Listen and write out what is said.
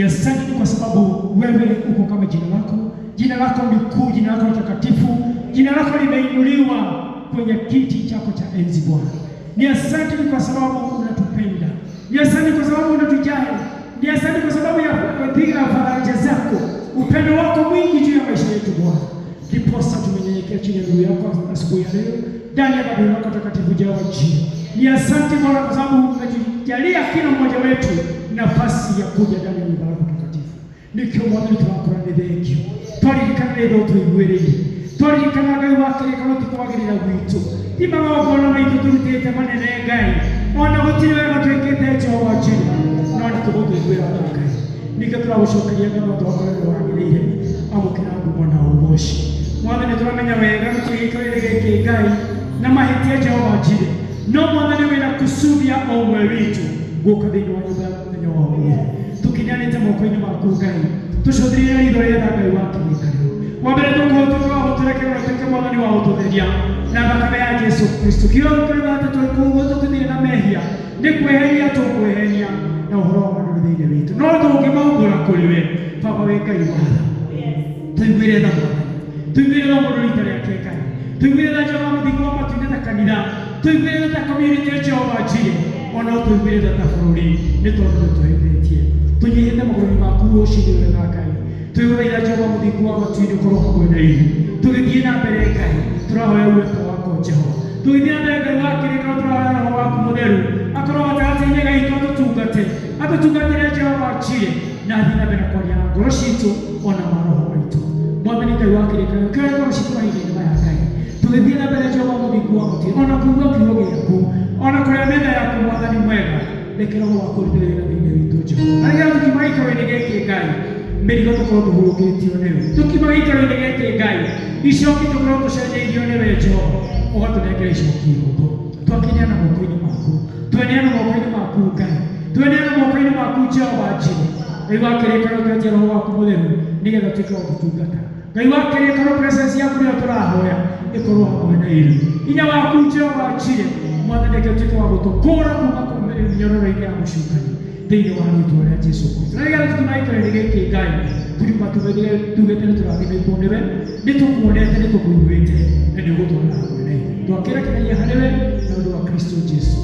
Ni asante kwa sababu wewe uko kama jina lako ni kuu, jina lako ni takatifu, jina lako limeinuliwa kwenye kiti chako cha enzi Bwana. Ni asante kwa sababu unatupenda. Ni asante kwa sababu unatujali. Ni asante kwa sababu ya faraja zako, upendo wako mwingi juu ya maisha yetu Bwana. Ndiposa tumenyenyekea chini ya nuru yako asubuhi ya leo ndani ya madhabahu yako takatifu Jehova Jireh. Ni asante Bwana kwa sababu umetujalia kila mmoja wetu nafasi ya kuja ndani ya nyumba yako takatifu. Nikiomwamini tunakurani dhiki. Twaririkana leo tuiguereye. Twaririkana Ngai wakire kana tukwagirira gwitu. Tima wagona maitu turutete manene Ngai. Ona gutiri wega twekete Jehova Jireh. Nani tugutuiguera Ngai. Nikaturagushokeria ngano twakorera wagirire. Amukira ngumona uboshi. Mwathani turamenya wega tugikorere giki Ngai na mahitia Jehova Jireh. No Mwathani wina kusudia omwe witu guka thini wa nyumba yaku muthenya wa ũmũthĩ. Tukinyanĩte moko-inĩ maku Ngai, tũcũthĩrĩre ritho rĩa Ngai wa kĩrĩkanĩro. Wa mbere tũkũhũthĩra wa gũtũrekera ũtuĩke Mwathani wa gũtũtheria na thakame ya Jesũ Kristo. Kĩrĩa ũkũrĩga atĩ tũkũguo tũkĩthiĩ na mehia nĩ kwĩhenia tũkwĩhenia na ũhoro wa maũndũ thĩinĩ witũ. No tũngĩmaumbũra kũrĩ we Baba wĩ Ngai watha. Tũiguĩre tha Mwathani, tũiguĩre tha mũndũ rita rĩake Ngai, tũiguĩre tha Jehova mũthingu wa matu-inĩ ta kanitha, tũiguĩre tha community Jehova Jireh, ona tũiguĩre tha bũrũri nĩ tondũ nĩtwĩhĩtie. Tũnyihĩte magũrũ maku ũcinĩ wega Ngai, twĩgũthaitha Jehova mũthingu wa matu-inĩ ũkorwo hamwe na ithuĩ. Tũgĩthiĩ na mbere Ngai, tũrahoya uwepo wako Jehova. Tũgĩthiĩ na mbere Ngai wa kĩrĩkanĩro, tũrahoya Roho waku mũtheru akorwo gatagatĩ-inĩ gaitũ atũtungatĩre Jehova Jireh, na athiĩ na mbere kwaria na ngoro citũ ona maroho maitũ. Mwathani Ngai wa kĩrĩkanĩro, kĩoya ngoro citũ mahinda-inĩ maya Ngai, tũgĩthiĩ na mbere Jehova mũthingu wa matu, ona kuuga kiugo gĩaku, ona kũrĩa metha yaku Mwathani mwega, rekera Roho waku ũrutĩre wĩra thĩinĩ witũ Jehova. Na rĩrĩa tũkiuma gĩikaro-inĩ gĩkĩ Ngai, mĩrigo tũkorwo tũhurũkĩtio nĩwe. Tũkiuma gĩikaro-inĩ gĩkĩ Ngai, icoki tũkorwo tũcenjeirio nĩwe Jehova, ũgatũnengera icoki ihũthũ. Twakineana moko-inĩ maku, tweneana moko-inĩ maku Ngai, tweneana moko-inĩ maku Jehova Jireh. Ngai wa kĩrĩkanĩro, twenjia Roho waku mũtheru nĩgetha tuĩke wa gũtungata. Ngai wa kĩrĩkanĩro, presence yaku nĩyo tũrahoya ĩkorwo hamwe na ithuĩ. Hinya waku Jehova Jireh, Mwathani reke ũtuĩke wa gũtũkũũra kuuma mĩnyororo-inĩ ya mũcukani thĩinĩ wa rĩĩtwa rĩa Jesũ Kristo. Na rĩrĩa tũkiuma gĩikaro-inĩ gĩkĩ Ngai, turiuma tugĩte nĩ tũrathimĩtwo nĩwe, nĩ tũkuonete, nĩ tũkũiguĩte na nĩ ũgũtwara hamwe na ithuĩ. Twakĩrekeragia harĩ we na ũndũ wa Kristo Jesũ.